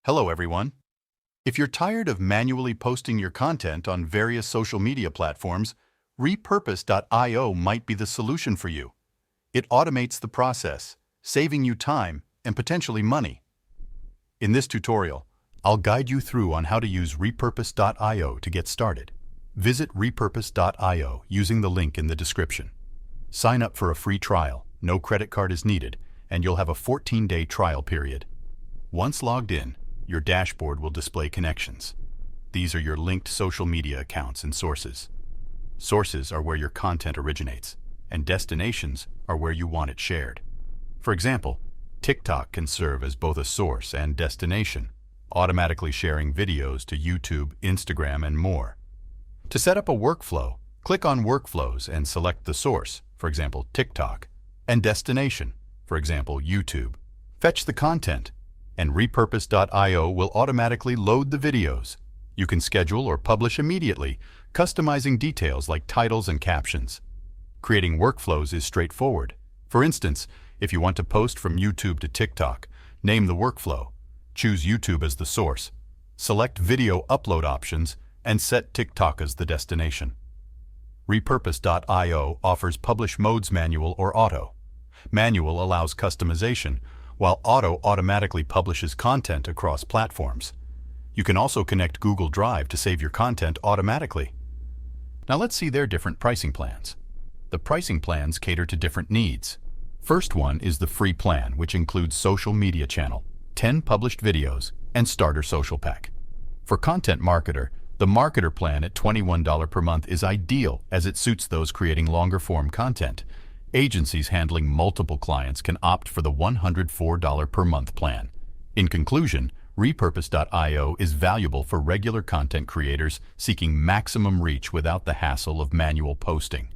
Hello, everyone. If you're tired of manually posting your content on various social media platforms, Repurpose.io might be the solution for you. It automates the process, saving you time and potentially money. In this tutorial, I'll guide you through on how to use Repurpose.io to get started. Visit Repurpose.io using the link in the description. Sign up for a free trial, no credit card is needed, and you'll have a 14-day trial period. Once logged in, your dashboard will display connections. These are your linked social media accounts and sources. Sources are where your content originates, and destinations are where you want it shared. For example, TikTok can serve as both a source and destination, automatically sharing videos to YouTube, Instagram, and more. To set up a workflow, click on Workflows and select the source, for example, TikTok, and destination, for example, YouTube. Fetch the content, and Repurpose.io will automatically load the videos. You can schedule or publish immediately, customizing details like titles and captions. Creating workflows is straightforward. For instance, if you want to post from YouTube to TikTok, name the workflow, choose YouTube as the source, select video upload options, and set TikTok as the destination. Repurpose.io offers Publish Modes Manual or Auto. Manual allows customization, while Auto automatically publishes content across platforms. You can also connect Google Drive to save your content automatically. Now let's see their different pricing plans. The pricing plans cater to different needs. First one is the free plan, which includes social media channel, 10 published videos, and starter social pack. For content marketer, the marketer plan at $21 per month is ideal as it suits those creating longer form content. Agencies handling multiple clients can opt for the $104 per month plan. In conclusion, Repurpose.io is valuable for regular content creators seeking maximum reach without the hassle of manual posting.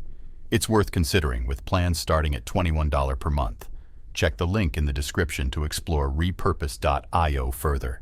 It's worth considering with plans starting at $21 per month. Check the link in the description to explore Repurpose.io further.